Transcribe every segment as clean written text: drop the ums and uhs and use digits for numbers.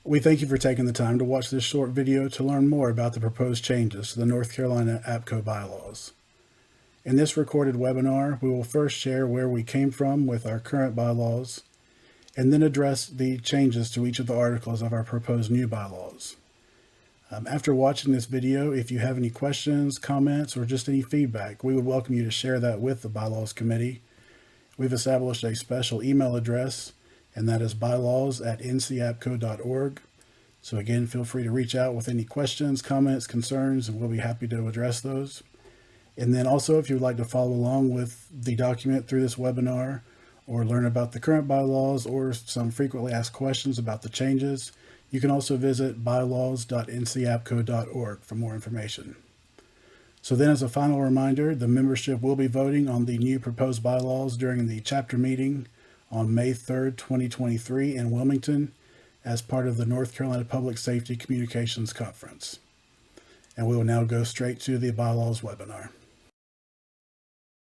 We thank you for taking the time to watch this short video to learn more about the proposed changes to the North Carolina APCO bylaws. In this recorded webinar, we will first share where we came from with our current bylaws, and then address the changes to each of the articles of our proposed new bylaws. After watching this video, if you have any questions, comments, or just any feedback, we would welcome you to share that with the Bylaws Committee. We've established a special email address, and that is bylaws@ncapco.org. So again, feel free to reach out with any questions, comments, concerns, and we'll be happy to address those. And then also, if you would like to follow along with the document through this webinar, or learn about the current bylaws or some frequently asked questions about the changes, you can also visit bylaws.ncapco.org for more information. So then, as a final reminder, the membership will be voting on the new proposed bylaws during the chapter meeting on May 3rd, 2023 in Wilmington as part of the North Carolina Public Safety Communications Conference. And we will now go straight to the bylaws webinar.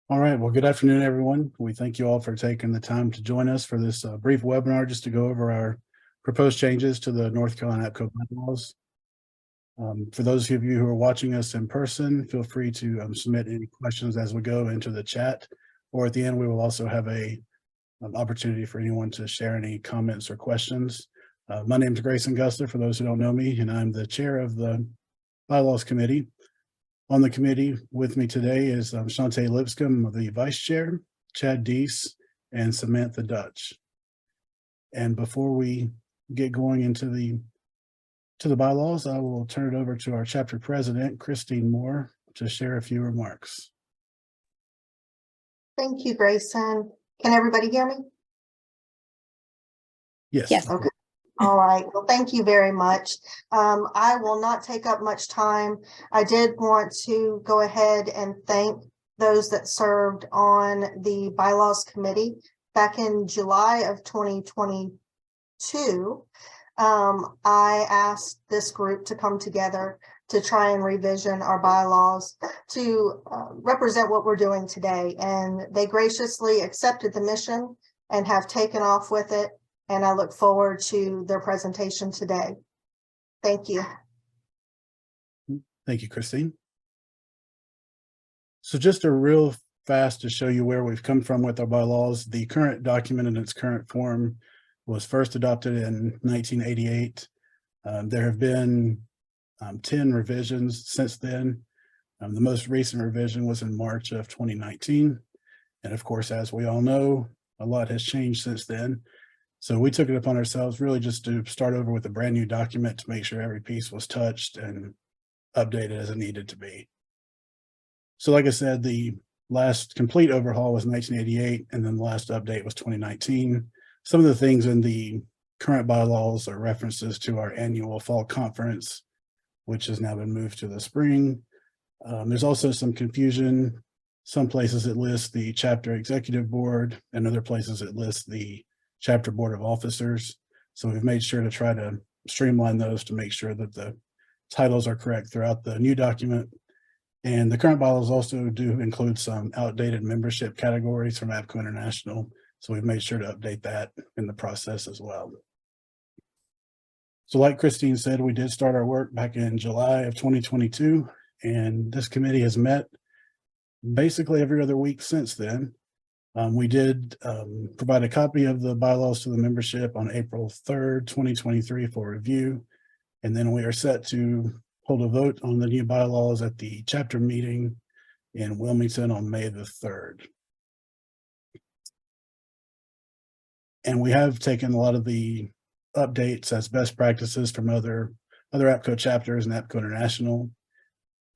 All right, well, good afternoon, everyone. We thank you all for taking the time to join us for this brief webinar just to go over our proposed changes to the North Carolina APCO bylaws. For those of you who are watching us in person, feel free to submit any questions as we go into the chat, or at the end, we will also have an opportunity for anyone to share any comments or questions. My name is Grayson, for those who don't know me, and I'm the chair of the Bylaws Committee. On the committee with me today is Shante, Lipscomb, the vice chair, Chad Deese, and Samantha Dutch. And before we get going into the bylaws, I will turn it over to our chapter president, Christine Moore, to share a few remarks. Thank you, Grayson. Can everybody hear me? Yes. Yes. Okay. All right. Well, thank you very much. I will not take up much time. I did want to go ahead and thank those that served on the Bylaws Committee back in July of 2022. I asked this group to come together to try and revision our bylaws to represent what we're doing today. And they graciously accepted the mission and have taken off with it. And I look forward to their presentation today. Thank you. Thank you, Christine. So just a real fast to show you where we've come from with our bylaws. The current document in its current form was first adopted in 1988. There have been 10 revisions since then. The most recent revision was in March of 2019. And of course, as we all know, a lot has changed since then. So we took it upon ourselves really just to start over with a brand new document to make sure every piece was touched and updated as it needed to be. So like I said, the last complete overhaul was 1988, and then the last update was 2019. Some of the things in the current bylaws are references to our annual fall conference, which has now been moved to the spring. There's also some confusion. Some places it lists the chapter executive board, and other places it lists the chapter board of officers. So we've made sure to try to streamline those to make sure that the titles are correct throughout the new document. And the current bylaws also do include some outdated membership categories from APCO International. So we've made sure to update that in the process as well. So like Christine said, we did start our work back in July of 2022, and this committee has met basically every other week since then. We did provide a copy of the bylaws to the membership on April 3rd, 2023 for review. And then we are set to hold a vote on the new bylaws at the chapter meeting in Wilmington on May the 3rd. And we have taken a lot of the updates as best practices from other APCO chapters and APCO International.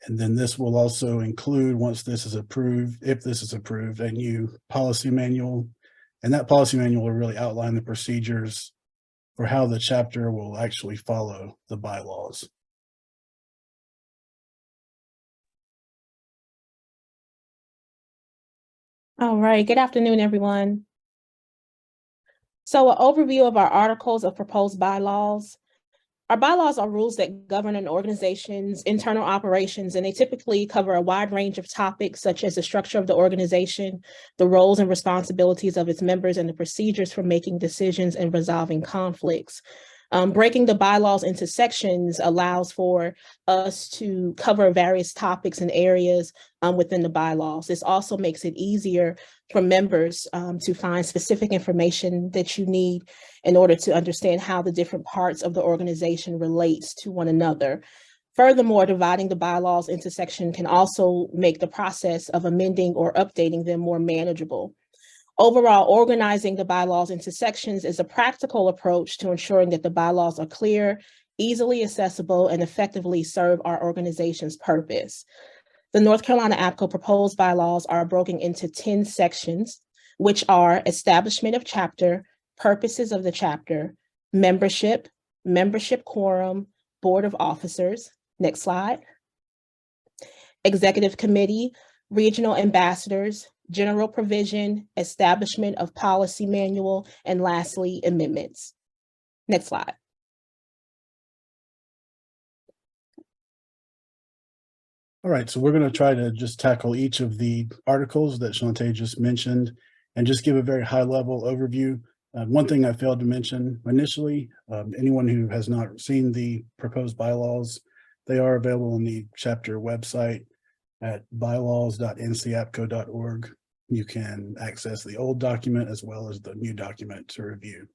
And then this will also include, once this is approved, if this is approved, a new policy manual. And that policy manual will really outline the procedures for how the chapter will actually follow the bylaws. All right, good afternoon, everyone. So an overview of our articles of proposed bylaws. Our bylaws are rules that govern an organization's internal operations, and they typically cover a wide range of topics such as the structure of the organization, the roles and responsibilities of its members, and the procedures for making decisions and resolving conflicts. Breaking the bylaws into sections allows for us to cover various topics and areas within the bylaws. This also makes it easier for members to find specific information that you need in order to understand how the different parts of the organization relates to one another. Furthermore, dividing the bylaws into sections can also make the process of amending or updating them more manageable. Overall, organizing the bylaws into sections is a practical approach to ensuring that the bylaws are clear, easily accessible, and effectively serve our organization's purpose. The North Carolina APCO proposed bylaws are broken into 10 sections, which are establishment of chapter, purposes of the chapter, membership, membership quorum, board of officers. Next slide. Executive committee, regional ambassadors, general provision, establishment of policy manual, and lastly, amendments. Next slide. All right, so we're going to try to just tackle each of the articles that Shante just mentioned and just give a very high-level overview. One thing I failed to mention initially, anyone who has not seen the proposed bylaws, they are available on the chapter website at bylaws.ncapco.org. You can access the old document as well as the new document to review.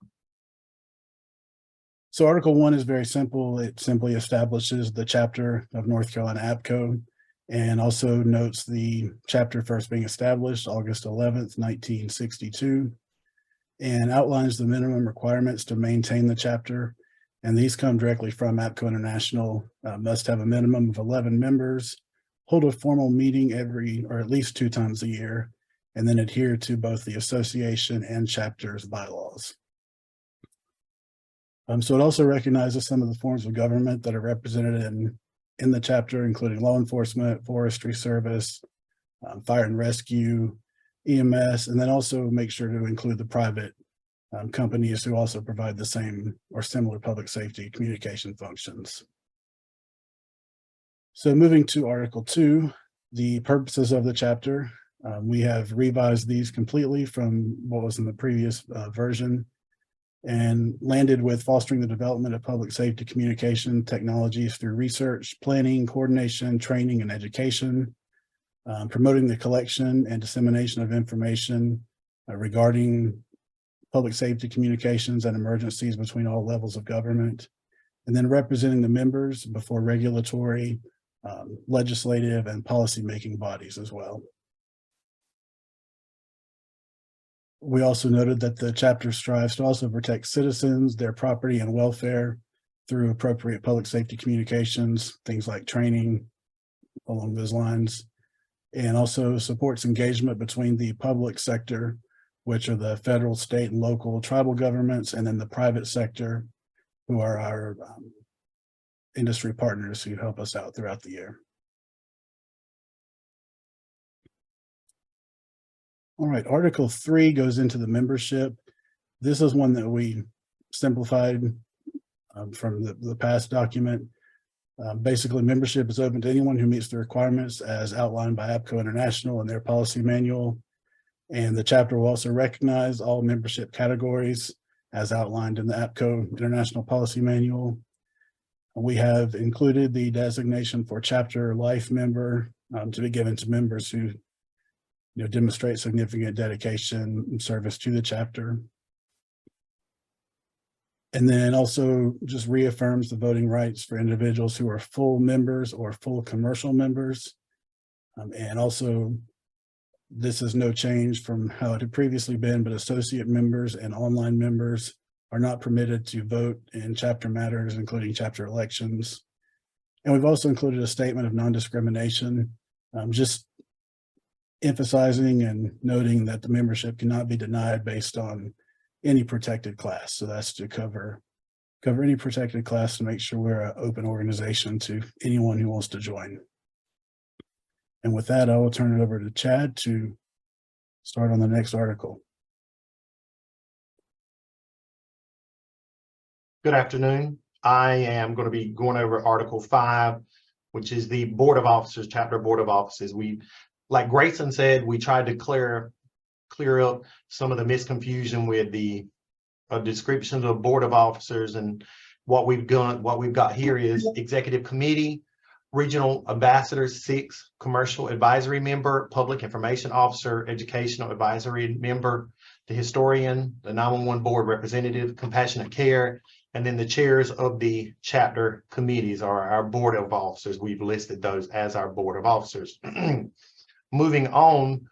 So Article 1 is very simple. It simply establishes the chapter of North Carolina APCO and also notes the chapter first being established August 11th, 1962, and outlines the minimum requirements to maintain the chapter. And these come directly from APCO International. Must have a minimum of 11 members, hold a formal meeting every or at least 2 times a year, and then adhere to both the association and chapter's bylaws. So it also recognizes some of the forms of government that are represented in the chapter, including law enforcement, forestry service, fire and rescue, EMS, and then also make sure to include the private companies who also provide the same or similar public safety communication functions. So moving to Article 2, the purposes of the chapter. We have revised these completely from what was in the previous version and landed with fostering the development of public safety communication technologies through research, planning, coordination, training, and education, promoting the collection and dissemination of information regarding public safety communications and emergencies between all levels of government, and then representing the members before regulatory, legislative, and policymaking bodies as well. We also noted that the chapter strives to also protect citizens, their property and welfare through appropriate public safety communications, things like training along those lines, and also supports engagement between the public sector, which are the federal, state, and local tribal governments, and then the private sector, who are our industry partners who help us out throughout the year. All right, Article 3 goes into the membership. This is one that we simplified from the past document. Basically, membership is open to anyone who meets the requirements as outlined by APCO International and their policy manual. And the chapter will also recognize all membership categories as outlined in the APCO International Policy Manual. We have included the designation for chapter life member to be given to members who demonstrate significant dedication and service to the chapter. And then also just reaffirms the voting rights for individuals who are full members or full commercial members. And also, this is no change from how it had previously been, but associate members and online members are not permitted to vote in chapter matters, including chapter elections. And we've also included a statement of non-discrimination, just emphasizing and noting that the membership cannot be denied based on any protected class. So that's to cover any protected class to make sure we're an open organization to anyone who wants to join. And with that, I will turn it over to Chad to start on the next article. Good afternoon. I am going to be going over Article 5, which is the Board of Officers, Chapter Board of Officers. We, like Grayson said, we tried to clear up some of the misconfusion with the descriptions of Board of Officers, and what we've got here is Executive Committee, Regional Ambassadors, 6, Commercial Advisory Member, Public Information Officer, Educational Advisory Member, the Historian, the 911 Board Representative, Compassionate Care, and then the chairs of the chapter committees are our Board of Officers. We've listed those as our Board of Officers. Moving on,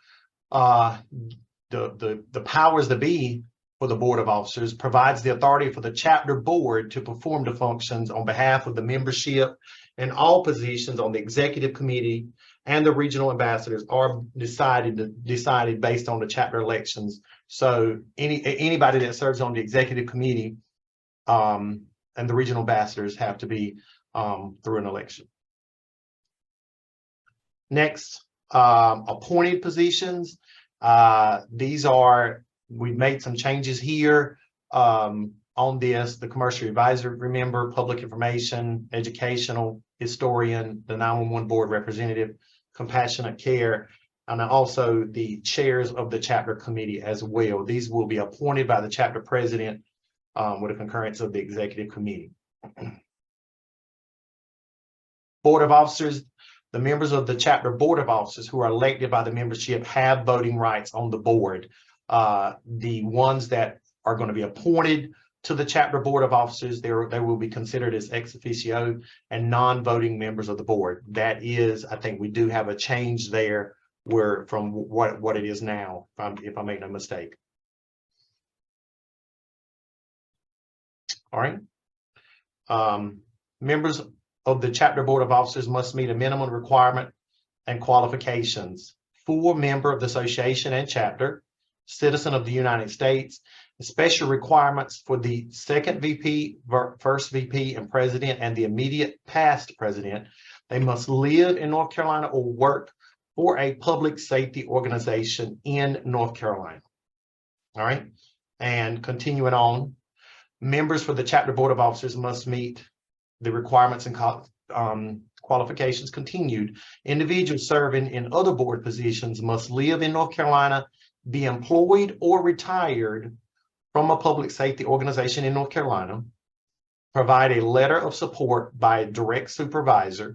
the powers that be for the Board of Officers provides the authority for the chapter board to perform the functions on behalf of the membership, and all positions on the executive committee and the regional ambassadors are decided based on the chapter elections. So anybody that serves on the executive committee and the regional ambassadors have to be through an election. Next, appointed positions. We've made some changes here on this: the commercial advisory member, public information, educational, historian, the 911 board representative, compassionate care, and also the chairs of the chapter committee as well. These will be appointed by the chapter president with a concurrence of the executive committee. Board of Officers. The members of the chapter board of officers who are elected by the membership have voting rights on the board. The ones that are going to be appointed to the chapter board of officers, they will be considered as ex officio and non-voting members of the board. That is, I think we do have a change there from what it is now, if I make no mistake. All right. Members of the chapter board of officers must meet a minimum requirement and qualifications: full member of the association and chapter, citizen of the United States. Special requirements for the second VP, first VP, and president, and the immediate past president. They must live in North Carolina or work for a public safety organization in North Carolina. All right. And continuing on, members for the chapter board of officers must meet the requirements and qualifications continued. Individuals serving in other board positions must live in North Carolina, be employed or retired from a public safety organization in North Carolina, provide a letter of support by a direct supervisor,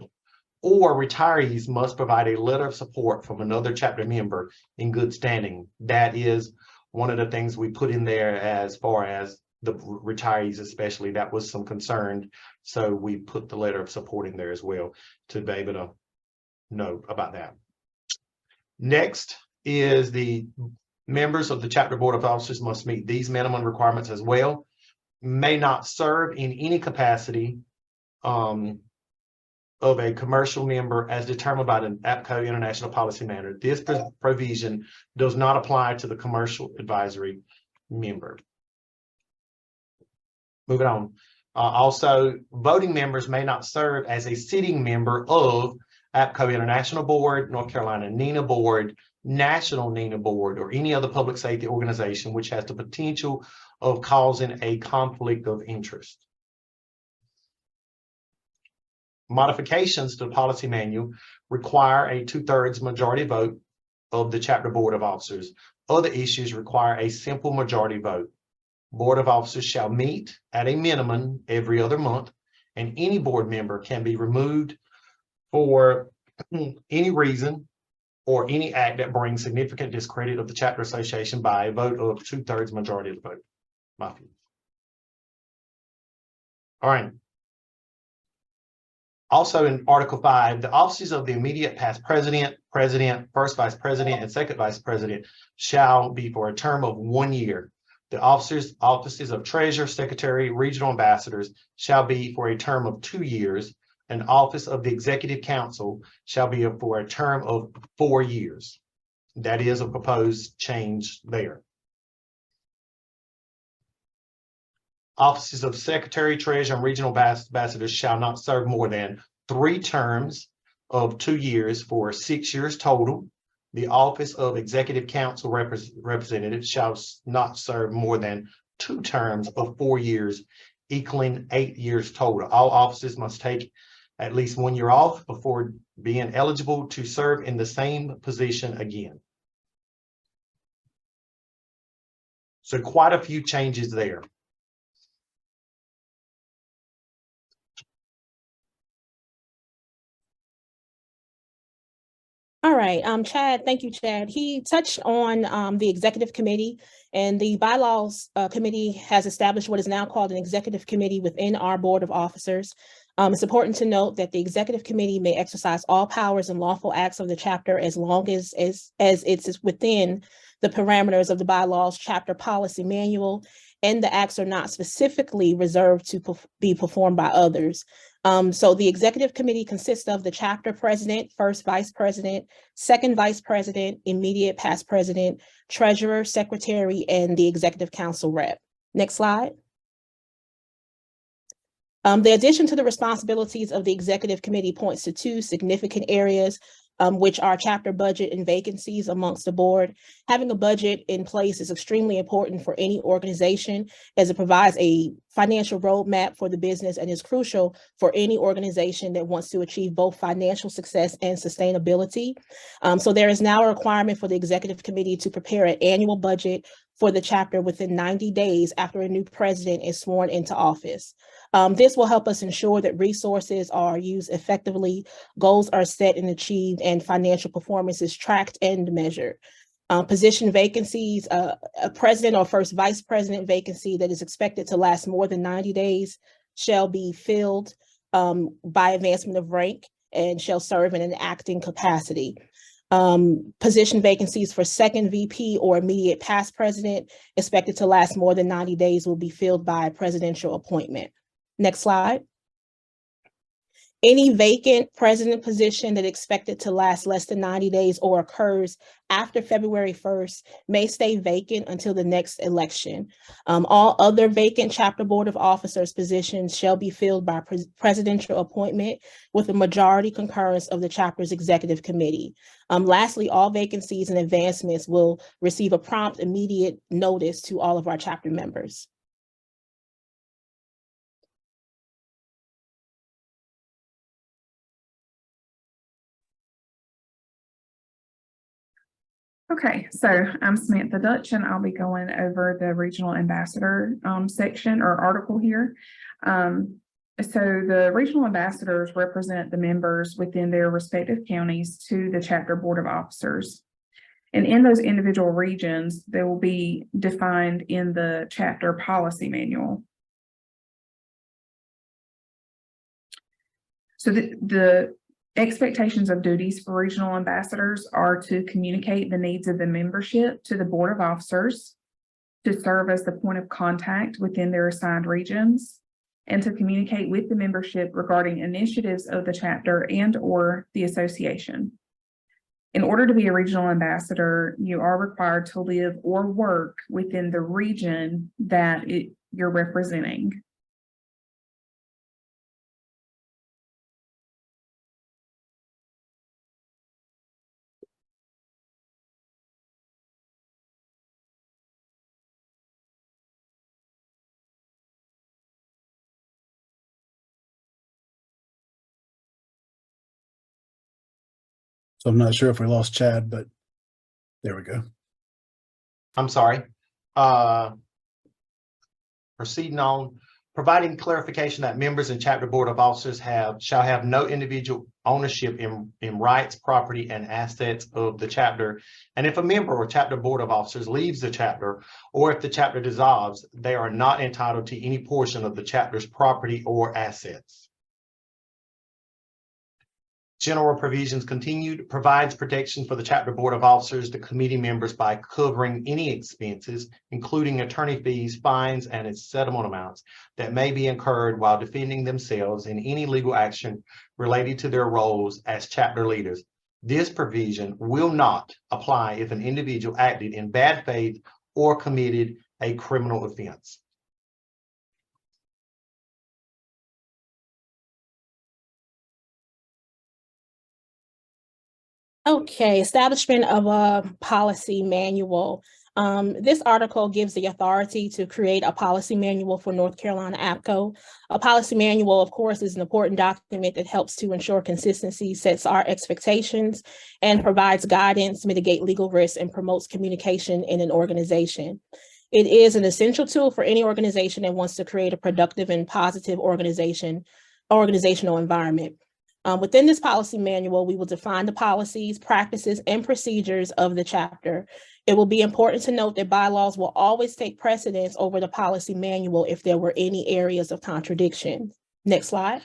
or retirees must provide a letter of support from another chapter member in good standing. That is one of the things we put in there as far as the retirees, especially. That was some concern. So we put the letter of support in there as well to be able to know about that. Next is the members of the chapter board of officers must meet these minimum requirements as well. May not serve in any capacity of a commercial member as determined by the APCO International Policy Manual. This provision does not apply to the commercial advisory member. Moving on. Also, voting members may not serve as a sitting member of APCO International Board, North Carolina NENA Board, National NENA Board, or any other public safety organization which has the potential of causing a conflict of interest. Modifications to the policy manual require a 2/3 majority vote of the chapter board of officers. Other issues require a simple majority vote. Board of officers shall meet at a minimum every other month, and any board member can be removed for any reason or any act that brings significant discredit of the chapter association by a vote of 2/3 majority of the vote. My view. All right. Also in Article 5, the offices of the immediate past president, first vice president, and second vice president shall be for a term of 1 year. The offices of treasurer, secretary, regional ambassadors shall be for a term of 2 years. An office of the executive council shall be for a term of 4 years. That is a proposed change there. Offices of secretary, treasurer, and regional ambassadors shall not serve more than 3 terms of 2 years for 6 years total. The office of executive council representative shall not serve more than 2 terms of 4 years equaling 8 years total. All officers must take at least 1 year off before being eligible to serve in the same position again. So quite a few changes there. All right, Chad, thank you, Chad. He touched on the executive committee, and the bylaws committee has established what is now called an executive committee within our board of officers. It's important to note that the executive committee may exercise all powers and lawful acts of the chapter as long as it's within the parameters of the bylaws chapter policy manual, and the acts are not specifically reserved to be performed by others. So the executive committee consists of the chapter president, first vice president, second vice president, immediate past president, treasurer, secretary, and the executive council rep. Next slide. The addition to the responsibilities of the executive committee points to two significant areas, which are chapter budget and vacancies amongst the board. Having a budget in place is extremely important for any organization, as it provides a financial roadmap for the business and is crucial for any organization that wants to achieve both financial success and sustainability. So there is now a requirement for the executive committee to prepare an annual budget for the chapter within 90 days after a new president is sworn into office. This will help us ensure that resources are used effectively, goals are set and achieved, and financial performance is tracked and measured. Position vacancies, a president or first vice president vacancy that is expected to last more than 90 days shall be filled by advancement of rank and shall serve in an acting capacity. Position vacancies for second VP or immediate past president expected to last more than 90 days will be filled by presidential appointment. Next slide. Any vacant president position that expected to last less than 90 days or occurs after February 1st may stay vacant until the next election. All other vacant chapter board of officers positions shall be filled by presidential appointment with a majority concurrence of the chapter's executive committee. Lastly, all vacancies and advancements will receive a prompt, immediate notice to all of our chapter members. Okay, so I'm Samantha Dutch, and I'll be going over the regional ambassador section or article here. So the regional ambassadors represent the members within their respective counties to the chapter board of officers. And in those individual regions, they will be defined in the chapter policy manual. So the expectations of duties for regional ambassadors are to communicate the needs of the membership to the board of officers, to serve as the point of contact within their assigned regions, and to communicate with the membership regarding initiatives of the chapter and/or the association. In order to be a regional ambassador, you are required to live or work within the region that you're representing. So I'm not sure if we lost Chad, but there we go. I'm sorry. Proceeding on, providing clarification that members and chapter board of officers shall have no individual ownership in rights, property, and assets of the chapter. And if a member or chapter board of officers leaves the chapter, or if the chapter dissolves, they are not entitled to any portion of the chapter's property or assets. General provisions continued, provides protection for the chapter board of officers, the committee members, by covering any expenses, including attorney fees, fines, and its settlement amounts that may be incurred while defending themselves in any legal action related to their roles as chapter leaders. This provision will not apply if an individual acted in bad faith or committed a criminal offense. Okay, establishment of a policy manual. This article gives the authority to create a policy manual for North Carolina APCO. A policy manual, of course, is an important document that helps to ensure consistency, sets our expectations, and provides guidance, mitigate legal risks, and promotes communication in an organization. It is an essential tool for any organization that wants to create a productive and positive organizational environment. Within this policy manual, we will define the policies, practices, and procedures of the chapter. It will be important to note that bylaws will always take precedence over the policy manual if there were any areas of contradiction. Next slide.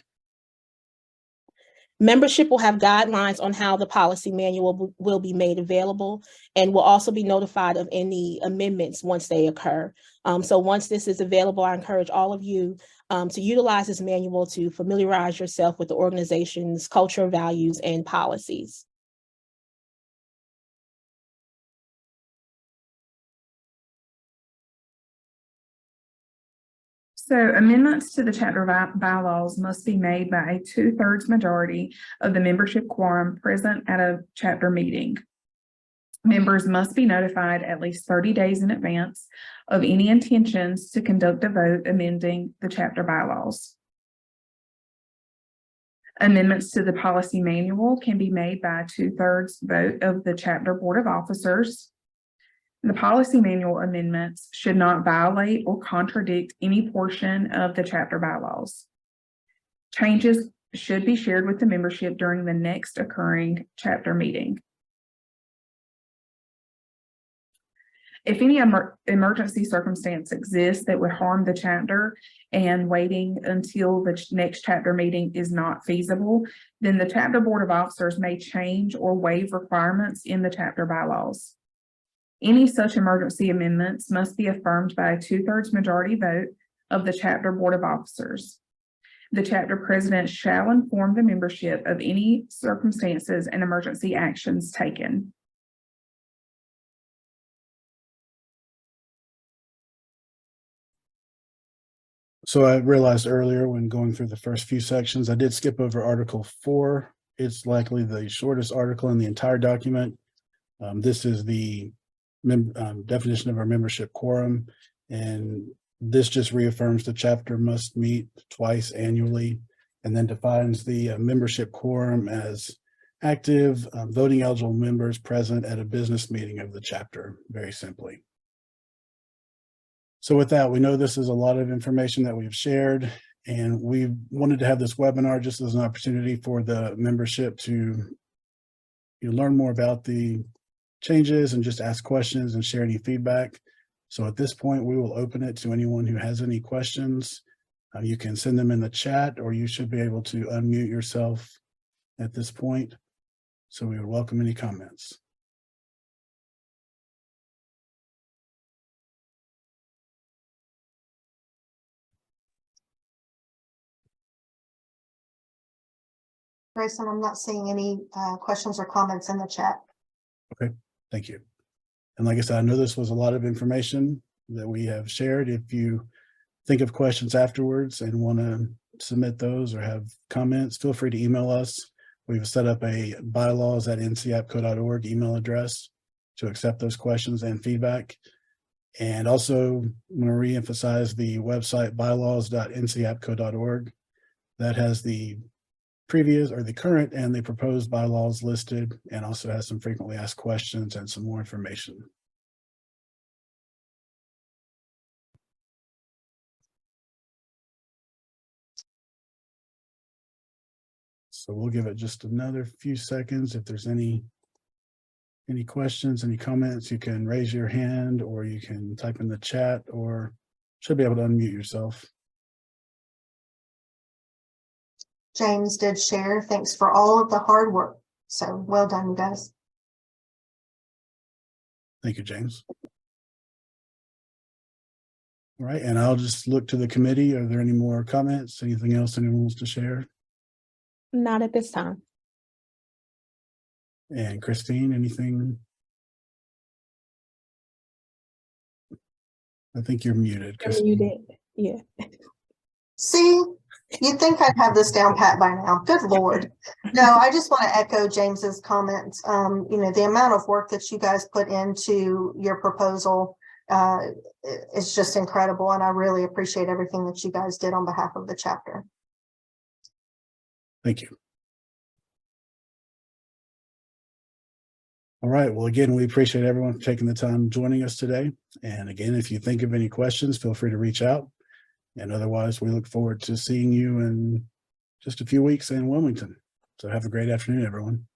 Membership will have guidelines on how the policy manual will be made available and will also be notified of any amendments once they occur. So once this is available, I encourage all of you to utilize this manual to familiarize yourself with the organization's culture, values, and policies. So amendments to the chapter bylaws must be made by a 2/3 majority of the membership quorum present at a chapter meeting. Members must be notified at least 30 days in advance of any intentions to conduct a vote amending the chapter bylaws. Amendments to the policy manual can be made by a 2/3 vote of the chapter board of officers. The policy manual amendments should not violate or contradict any portion of the chapter bylaws. Changes should be shared with the membership during the next occurring chapter meeting. If any emergency circumstance exists that would harm the chapter and waiting until the next chapter meeting is not feasible, then the chapter board of officers may change or waive requirements in the chapter bylaws. Any such emergency amendments must be affirmed by a 2/3 majority vote of the chapter board of officers. The chapter president shall inform the membership of any circumstances and emergency actions taken. So I realized earlier when going through the first few sections, I did skip over Article 4. It's likely the shortest article in the entire document. This is the definition of our membership quorum, and this just reaffirms the chapter must meet twice annually, and then defines the membership quorum as active voting eligible members present at a business meeting of the chapter, very simply. So with that, we know this is a lot of information that we've shared, and we wanted to have this webinar just as an opportunity for the membership to learn more about the changes and just ask questions and share any feedback. So at this point, we will open it to anyone who has any questions. You can send them in the chat, or you should be able to unmute yourself at this point. So we would welcome any comments. Grayson, I'm not seeing any questions or comments in the chat. Okay, thank you. And like I said, I know this was a lot of information that we have shared. If you think of questions afterwards and want to submit those or have comments, feel free to email us. We've set up a bylaws@ncapco.org email address to accept those questions and feedback. And also, I'm going to reemphasize the website bylaws.ncapco.org. That has the previous or the current and the proposed bylaws listed, and also has some frequently asked questions and some more information. So we'll give it just another few seconds. If there's any questions, any comments, you can raise your hand or you can type in the chat, or should be able to unmute yourself. James did share. Thanks for all of the hard work. So well done, you guys. Thank you, James. All right, and I'll just look to the committee. Are there any more comments? Anything else anyone wants to share? Not at this time. And Christine, anything? I think you're muted, Christine. You did, yeah. See, You'd think I'd have this down pat by now. Good Lord. No, I just want to echo James's comments. The amount of work that you guys put into your proposal is just incredible. And I really appreciate everything that you guys did on behalf of the chapter. Thank you. All right. Well, again, we appreciate everyone for taking the time joining us today. And again, if you think of any questions, feel free to reach out. And otherwise, we look forward to seeing you in just a few weeks in Wilmington. So have a great afternoon, everyone.